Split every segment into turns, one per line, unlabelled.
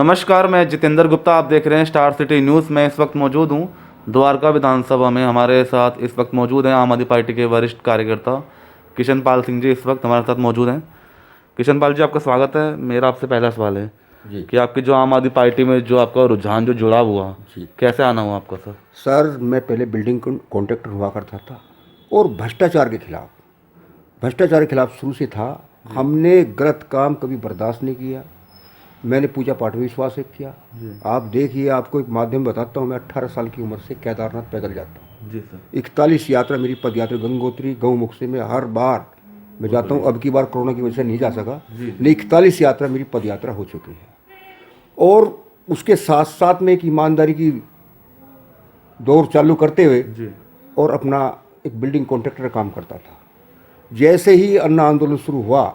नमस्कार, मैं जितेंद्र गुप्ता। आप देख रहे हैं स्टार सिटी न्यूज़। मैं इस वक्त मौजूद हूं द्वारका विधानसभा में। हमारे साथ इस वक्त मौजूद हैं आम आदमी पार्टी के वरिष्ठ कार्यकर्ता किशन पाल सिंह जी इस वक्त हमारे साथ मौजूद हैं। किशन पाल जी, आपका स्वागत है। मेरा आपसे पहला सवाल है
जी
कि आपकी जो आम आदमी पार्टी में जो आपका रुझान जो जुड़ा हुआ,
जी
कैसे आना हुआ आपका सर?
सर, मैं पहले बिल्डिंग कॉन्ट्रैक्टर हुआ करता था और भ्रष्टाचार के खिलाफ शुरू से था। हमने गलत काम कभी बर्दाश्त नहीं किया। मैंने पूजा पाठ में विश्वास एक किया। आप देखिए, आपको एक माध्यम बताता हूँ। मैं 18 साल की उम्र से केदारनाथ पैदल जाता हूँ।
जी सर।
41 यात्रा मेरी पद यात्रा गंगोत्री गौमुख से मैं हर बार मैं जाता हूँ। अब की बार कोरोना की वजह से नहीं जा सका, लेकिन 41 यात्रा मेरी पद यात्रा हो चुकी है। और उसके साथ साथ में एक ईमानदारी की दौर चालू करते हुए और अपना एक बिल्डिंग कॉन्ट्रैक्टर काम करता था। जैसे ही अन्ना आंदोलन शुरू हुआ,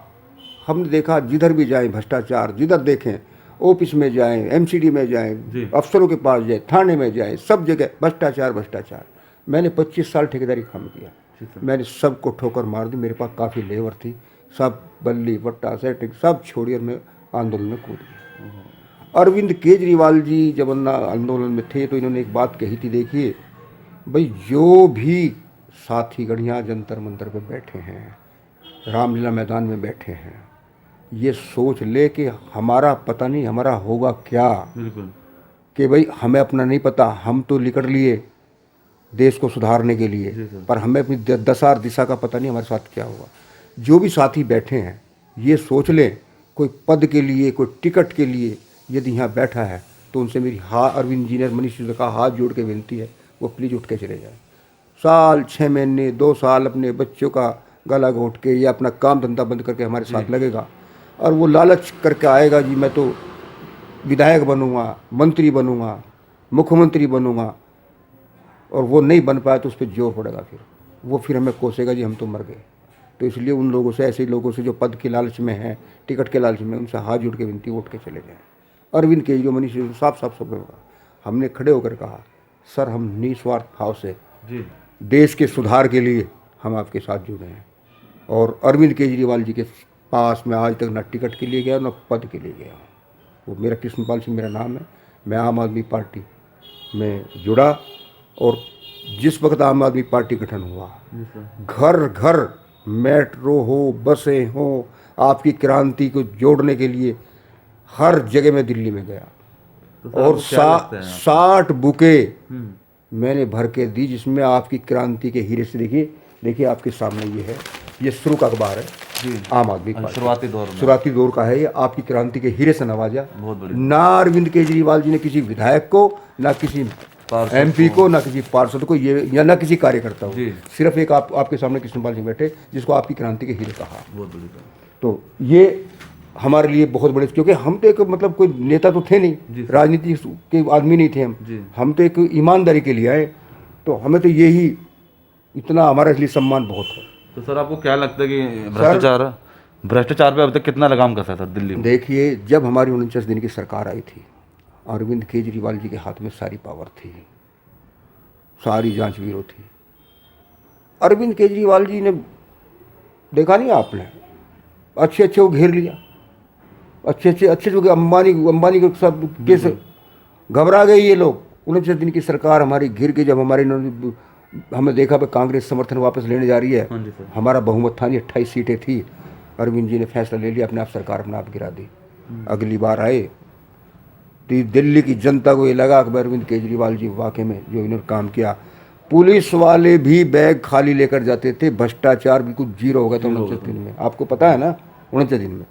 हमने देखा जिधर भी जाएं भ्रष्टाचार, जिधर देखें ऑफिस में जाएं, एमसीडी में जाएं, अफसरों के पास जाएं, थाने में जाएं, सब जगह भ्रष्टाचार भ्रष्टाचार। मैंने 25 साल ठेकेदारी काम किया। मैंने सबको ठोकर मार दी। मेरे पास काफ़ी लेबर थी, सब बल्ली वट्टा सेटिंग सब छोड़ी और मैं आंदोलन में कूद गया। अरविंद केजरीवाल जी जब अन्ना आंदोलन में थे तो इन्होंने एक बात कही थी, देखिए भाई, जो भी साथी गढ़िया जंतर मंतर पे बैठे हैं, रामलीला मैदान में बैठे हैं, ये सोच ले कि हमारा पता नहीं हमारा होगा क्या।
बिल्कुल।
कि भाई हमें अपना नहीं पता, हम तो निकल लिए देश को सुधारने के लिए, पर हमें अपनी दशा दिशा का पता नहीं हमारे साथ क्या होगा। जो भी साथी बैठे हैं ये सोच लें, कोई पद के लिए कोई टिकट के लिए यदि यहाँ बैठा है तो उनसे मेरी अरविंद जी ने मनीष जी का हाथ जोड़ के विनती है, वो प्लीज़ उठ के चले जाए। साल 6 महीने 2 साल अपने बच्चों का गला घोंट के या अपना काम धंधा बंद करके हमारे साथ लगेगा और वो लालच करके आएगा, जी मैं तो विधायक बनूंगा, मंत्री बनूंगा, मुख्यमंत्री बनूंगा, और वो नहीं बन पाया तो उस पर जोर पड़ेगा। फिर हमें कोसेगा, जी हम तो मर गए। तो इसलिए उन लोगों से, ऐसे लोगों से जो पद के लालच में हैं, टिकट के लालच में, उनसे हाथ जोड़ के विनती, उठ के चले जाएँ। अरविंद केजरीवाल मनीष जी साफ साफ सब होगा। हमने खड़े होकर कहा, सर हम निस्वार्थ भाव से देश के सुधार के लिए हम आपके साथ जुड़े हैं। और अरविंद केजरीवाल जी के पास मैं आज तक ना टिकट के लिए गया ना पद के लिए गया। वो मेरा कृष्णपाल सिंह मेरा नाम है। मैं आम आदमी पार्टी में जुड़ा और जिस वक्त आम आदमी पार्टी गठन हुआ, घर घर मेट्रो हो, बसें हो, आपकी क्रांति को जोड़ने के लिए हर जगह में दिल्ली में गया।
तो
और 60 बुके मैंने भर के दी, जिसमें आपकी क्रांति के हीरे से देखिए आपके सामने ये है, ये शुरू का अखबार है जी। आम आदमी पार्टी शुरुआती दौर का है ये। आपकी क्रांति के हीरे से नवाजा। ना अरविंद केजरीवाल जी ने किसी विधायक को, ना किसी एमपी को, ना किसी पार्षद को, ये या ना किसी कार्यकर्ता को, सिर्फ एक आपके सामने कृष्णपाल सिंह बैठे, जिसको आपकी क्रांति के हीरे कहा। तो ये हमारे लिए बहुत बड़े, क्योंकि हम तो एक मतलब कोई नेता तो थे नहीं, राजनीति के आदमी नहीं थे हम तो एक ईमानदारी के लिए आए। तो हमें तो यही इतना हमारे लिए सम्मान बहुत है।
तो सर आपको क्या लगता है कि भ्रष्टाचार पे अब तक कितना लगाम कसा है सर दिल्ली में?
देखिए, जब हमारी 49 दिन की सरकार आई थी, अरविंद केजरीवाल जी के हाथ में सारी पावर थी, सारी जांच ब्यूरो थी। अरविंद केजरीवाल जी ने देखा नहीं आपने, अच्छे को घेर लिया, अच्छे जो अंबानी के सब केस, घबरा गए ये लोग। 49 दिन की सरकार हमारी घिर के, जब हमें देखा भाई कांग्रेस समर्थन वापस लेने जा रही है, हमारा बहुमत था नहीं, 28 सीटें थी, अरविंद जी ने फैसला ले लिया, अपने आप सरकार अपने आप गिरा दी। अगली बार आए तो दिल्ली की जनता को ये लगा कि अरविंद केजरीवाल जी वाकई में जो इन्होंने काम किया। पुलिस वाले भी बैग खाली लेकर जाते थे, भ्रष्टाचार बिल्कुल जीरो हो गया था 49 दिन में। आपको पता है ना, 49 दिन में।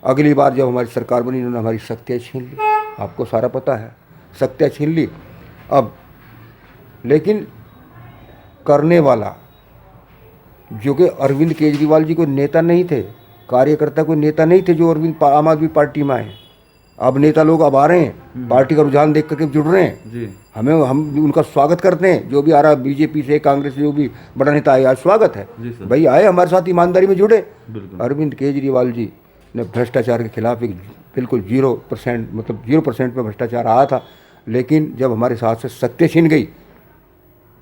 अगली बार जब हमारी सरकार बनी, इन्होंने हमारी शक्तियाँ छीन ली, आपको सारा पता है, शक्तियाँ छीन ली। अब लेकिन करने वाला जो कि अरविंद केजरीवाल जी को नेता नहीं थे, कार्यकर्ता कोई नेता नहीं थे जो अरविंद आम आदमी पार्टी में आए। अब नेता लोग अब आ रहे हैं, पार्टी का रुझान देख करके जुड़ रहे हैं जी। हम उनका स्वागत करते हैं। जो भी आ रहा है, बीजेपी से, कांग्रेस से, जो भी बड़ा नेता आए, आज स्वागत है भाई, आए हमारे साथ ईमानदारी में जुड़े। अरविंद केजरीवाल जी ने भ्रष्टाचार के खिलाफ एक बिल्कुल 0% मतलब 0% में भ्रष्टाचार आया था। लेकिन जब हमारे साथ से शक्ति छीन गई,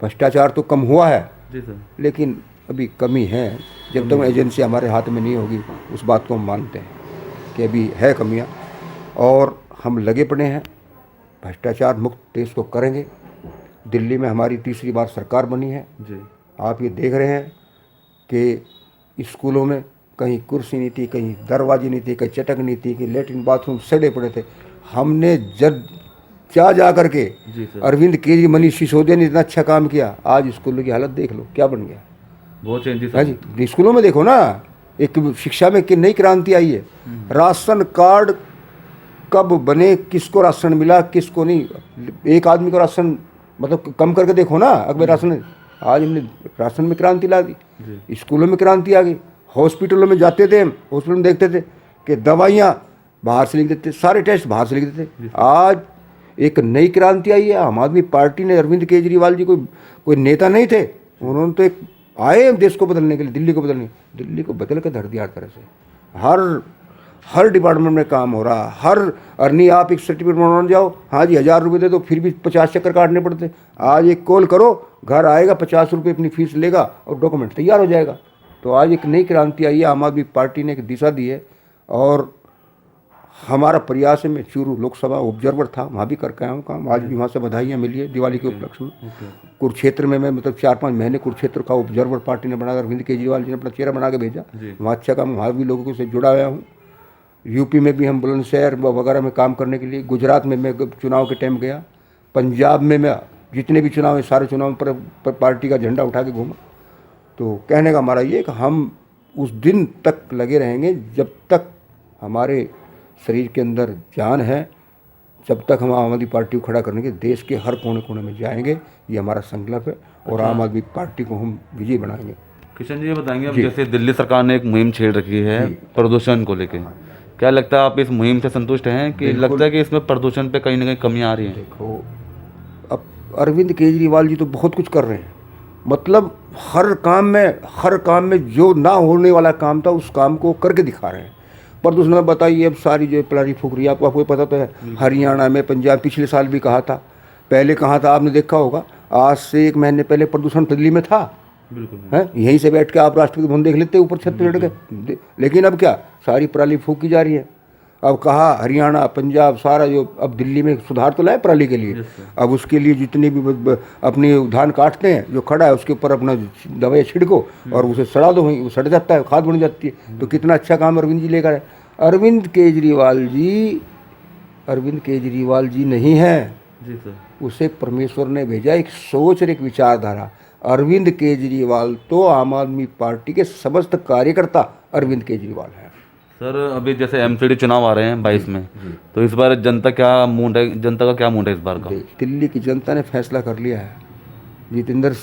भ्रष्टाचार तो कम हुआ है जी सर, लेकिन अभी कमी है। जब तक एजेंसी हमारे हाथ में नहीं होगी, उस बात को हम मानते हैं कि अभी है कमियां। और हम लगे पड़े हैं, भ्रष्टाचार मुक्त देश को करेंगे। दिल्ली में हमारी तीसरी बार सरकार बनी है
जी।
आप ये देख रहे हैं कि स्कूलों में कहीं कुर्सी नहीं थी, कहीं दरवाजे नहीं थे, कहीं चटक नहीं थी, कि लेटरिन बाथरूम सड़े पड़े थे। हमने जब जा करके
जी सर।
अरविंद केजरीवाल, मनीष सिसोदिया ने इतना अच्छा काम किया, आज स्कूलों की हालत देख लो क्या बन गया।
बहुत चेंजेस
हाँ जी, स्कूलों में देखो ना, एक शिक्षा में कि नई क्रांति आई है। राशन कार्ड कब बने, किसको राशन मिला किसको नहीं, एक आदमी को राशन मतलब कम करके देखो ना। अगर राशन, आज हमने राशन में क्रांति ला दी, स्कूलों में क्रांति आ गई। हॉस्पिटलों में जाते थे, हम हॉस्पिटल में देखते थे कि दवाइयाँ बाहर से लिख देते, सारे टेस्ट बाहर से लिख देते। आज एक नई क्रांति आई है। आम आदमी पार्टी ने, अरविंद केजरीवाल जी कोई नेता नहीं थे, उन्होंने तो एक आए देश को बदलने के लिए, दिल्ली को बदलने, दिल्ली को बदल के धर दिया हर तरह से। हर डिपार्टमेंट में काम हो रहा, हर अर्नी आप एक सर्टिफिकेट बनवाने जाओ, हाँ जी 1000 रुपये दे दो, फिर भी 50 चक्कर काटने पड़ते। आज एक कॉल करो, घर आएगा, 50 रुपये अपनी फीस लेगा और डॉक्यूमेंट तैयार हो जाएगा। तो आज एक नई क्रांति आई है, आम आदमी पार्टी ने एक दिशा दी है। और हमारा प्रयास है, मैं चूरू लोकसभा ऑब्जर्वर था, वहाँ भी करके आया हूँ काम, आज भी वहाँ से बधाइयाँ मिली है दिवाली के उपलक्ष्य में। कुरुक्षेत्र में मैं मतलब 4-5 महीने कुरुक्षेत्र का ऑब्जर्वर पार्टी ने बनाकर अरविंद केजरीवाल जी ने अपना चेहरा बना के भेजा, वहाँ अच्छा काम, वहाँ भी लोगों से जुड़ा हुआ हूँ। यूपी में भी हम बुलंदशहर वगैरह में काम करने के लिए, गुजरात में मैं चुनाव के टाइम गया, पंजाब में मैं जितने भी चुनाव हैं सारे चुनाव पर पार्टी का झंडा उठा के घूमा। तो कहने का हमारा ये कि हम उस दिन तक लगे रहेंगे जब तक हमारे शरीर के अंदर जान है, जब तक हम आम आदमी पार्टी को खड़ा करने के देश के हर कोने कोने में जाएंगे, ये हमारा संकल्प है। और आम आदमी पार्टी को हम विजयी बनाएंगे।
किशन जी ये बताएंगे, अब जैसे दिल्ली सरकार ने एक मुहिम छेड़ रखी है प्रदूषण को लेके, क्या लगता है आप इस मुहिम से संतुष्ट हैं कि लगता है कि इसमें प्रदूषण पे कहीं ना कहीं कमी आ रही है?
देखो, अब अरविंद केजरीवाल जी तो बहुत कुछ कर रहे हैं, मतलब हर काम में जो ना होने वाला काम था उस काम को करके दिखा रहे हैं। प्रदूषण में बताइए, अब सारी जो प्लारी फूक रही है, आपको पता तो है, हरियाणा में, पंजाब, पिछले साल भी कहा था, पहले कहा था आपने देखा होगा, आज से 1 महीने पहले प्रदूषण दिल्ली में था।
बिल्कुल
है, यहीं से बैठ के आप राष्ट्रपति भवन देख लेते ऊपर छत पे चढ़ के। लेकिन अब क्या, सारी पराली फूकी जा रही है। अब कहा हरियाणा, पंजाब, सारा जो, अब दिल्ली में सुधार तो लाए पराली के लिए। अब उसके लिए जितने भी अपनी धान काटते हैं, जो खड़ा है उसके ऊपर अपना दवाई छिड़को और उसे सड़ा दो, वहीं वो सड़ जाता है, खाद बन जाती है। तो कितना अच्छा काम अरविंद जी लेकर है। अरविंद केजरीवाल जी नहीं है
जी सर,
उसे परमेश्वर ने भेजा, एक सोच और एक विचारधारा। अरविंद केजरीवाल तो आम आदमी पार्टी के समस्त कार्यकर्ता अरविंद केजरीवाल है।
सर अभी जैसे एमसीडी चुनाव आ रहे हैं 22 में, तो इस बार जनता का क्या मूड है इस बार का?
दिल्ली की जनता ने फैसला कर लिया है। जितेंद्र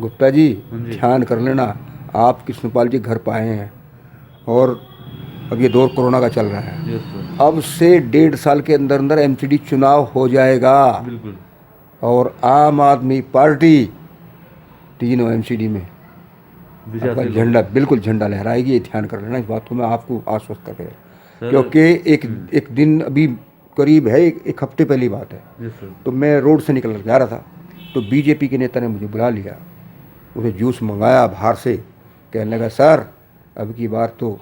गुप्ता जी ध्यान कर लेना, आप कृष्णपाल जी घर पाए हैं और अब ये दौर कोरोना का चल रहा है। अब से 1.5 साल के अंदर अंदर एमसीडी चुनाव हो जाएगा।
बिल्कुल।
और आम आदमी पार्टी तीनों एमसीडी में झंडा, बिल्कुल झंडा लहराएगी, ये ध्यान कर लेना। इस बात को मैं आपको आश्वस्त कर रहा हूँ, क्योंकि एक दिन अभी करीब है, एक हफ्ते पहली बात है, तो मैं रोड से निकल जा रहा था, तो बीजेपी के नेता ने मुझे बुला लिया, उसे जूस मंगाया बाहर से, कहने लगा सर अब की बार तो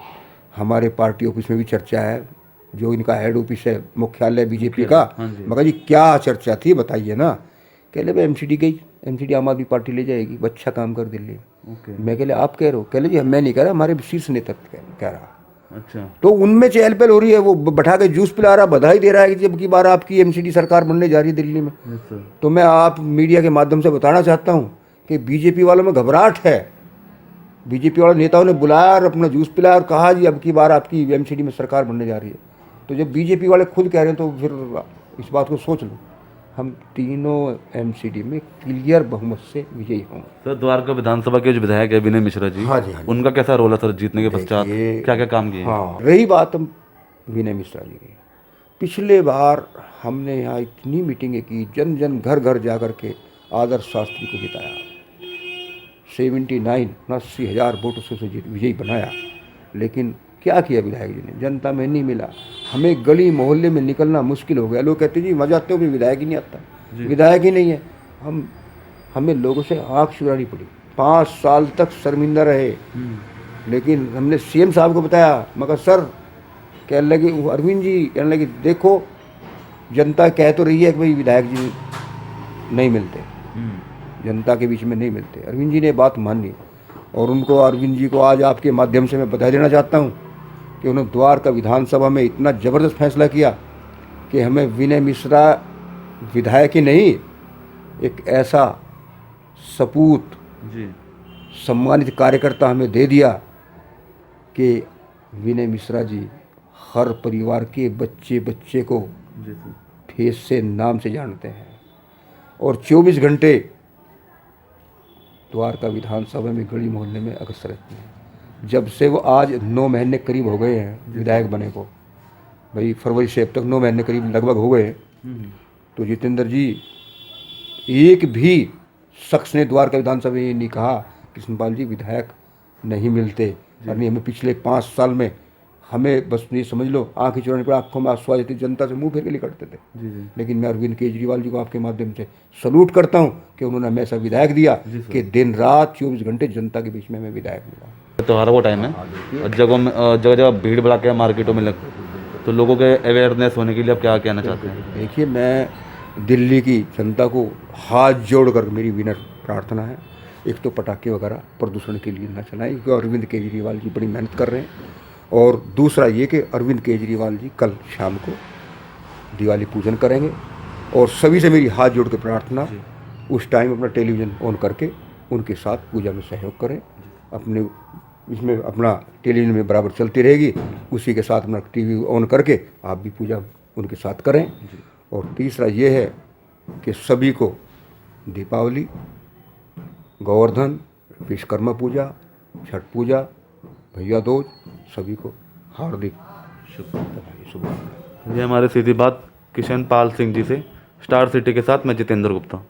हमारे पार्टी ऑफिस में भी चर्चा है, जो इनका हेड ऑफिस है मुख्यालय बीजेपी का। मगर जी क्या चर्चा थी बताइए ना। कह ले भाई एमसीडी गई, एमसीडी आम आदमी पार्टी ले जाएगी, अच्छा काम कर दिल्ली। मैं कह ले आप कह रहे हो? कह ले जी मैं नहीं कह रहा, हमारे शीर्ष नेतृत्व कह रहा।
अच्छा,
तो उनमें चहल पहल हो रही है, वो बैठा के जूस पिला रहा, बधाई दे रहा है कि जब की बार आपकी एमसीडी सरकार बनने जा रही है दिल्ली में। तो मैं आप मीडिया के माध्यम से बताना चाहता हूँ कि बीजेपी वालों में घबराहट है। बीजेपी वाले नेताओं ने बुलाया और अपना जूस पिलाया और कहा जी अब की बार आपकी एमसीडी में सरकार बनने जा रही है। तो जब बीजेपी वाले खुद कह रहे हैं तो फिर इस बात को सोच लो, हम तीनों एमसीडी में क्लियर बहुमत से विजयी होंगे।
सर द्वारका विधानसभा के जो विधायक है विनय मिश्रा जी,
हाँ जी,
उनका कैसा रोल है सर जीतने के पश्चात, क्या क्या काम किए?
हाँ, रही बात हम विनय मिश्रा जी की, पिछले बार हमने यहाँ इतनी मीटिंगें की, जन जन घर घर जा कर के आदर्श शास्त्री को जिताया, 79,80,000 वोटों से विजयी बनाया। लेकिन क्या किया विधायक जी ने? जनता में नहीं मिला, हमें गली मोहल्ले में निकलना मुश्किल हो गया। लोग कहते जी मजा आते हो, भी विधायक ही नहीं आता, विधायक ही नहीं है। हमें लोगों से आँख चुरानी पड़ी, 5 साल तक शर्मिंदा रहे। लेकिन हमने सीएम साहब को बताया, मगर सर कहने लगे, अरविंद जी कहने लगे देखो जनता कह तो रही है कि भाई विधायक जी नहीं मिलते, जनता के बीच में नहीं मिलते। अरविंद जी ने बात मानी और उनको, अरविंद जी को आज आपके माध्यम से मैं बधाई देना चाहता हूँ कि उन्होंने द्वारका विधानसभा में इतना ज़बरदस्त फैसला किया कि हमें विनय मिश्रा विधायक ही नहीं, एक ऐसा सपूत
जी
सम्मानित कार्यकर्ता हमें दे दिया कि विनय मिश्रा जी हर परिवार के बच्चे बच्चे को
जी सर।
फेस से, नाम से जानते हैं और 24 घंटे द्वारका विधानसभा में गली मोहल्ले में अग्रसर रहते हैं। जब से वो आज 9 महीने करीब हो गए हैं विधायक बने को, भाई फरवरी से अब तक 9 महीने करीब लगभग हो गए, तो जितेंद्र जी एक भी शख्स ने द्वारका विधानसभा में ये नहीं कहा कृष्णपाल जी विधायक नहीं मिलते। और नहीं, हमें पिछले 5 साल में हमें बस ये समझ लो आँखें चुराने पर आँखों में आंसू आ जाते, जनता से मुंह फेर के निकलते थे।
जी जी
लेकिन मैं अरविंद केजरीवाल जी को आपके माध्यम से सलूट करता हूँ कि उन्होंने हमें ऐसा विधायक दिया कि दिन रात 24 घंटे जनता के बीच में हमें विधायक मिला।
त्योहारों का टाइम है और जगह जगह भीड़ भड़ाका है मार्केटों में लग, तो लोगों के अवेयरनेस होने के लिए आप क्या कहना चाहते हैं?
देखिए, मैं दिल्ली की जनता को हाथ जोड़कर मेरी विनर प्रार्थना है, एक तो पटाखे वगैरह प्रदूषण के लिए न चलाएं क्योंकि अरविंद केजरीवाल जी बड़ी मेहनत कर रहे हैं। और दूसरा ये कि अरविंद केजरीवाल जी कल शाम को दिवाली पूजन करेंगे और सभी से मेरी हाथ जोड़ के प्रार्थना, उस टाइम अपना टेलीविज़न ऑन करके उनके साथ पूजा में सहयोग करें। अपने इसमें अपना टेलीविज़न में बराबर चलती रहेगी, उसी के साथ अपना टीवी ऑन करके आप भी पूजा उनके साथ करें। और तीसरा ये है कि सभी को दीपावली, गोवर्धन, विश्वकर्मा पूजा, छठ पूजा, भैया दूज, सभी को हार्दिक शुभकामनाएं।
ये हमारे सीधी बात किशन पाल सिंह जी से, स्टार सिटी के साथ मैं जितेंद्र गुप्ता।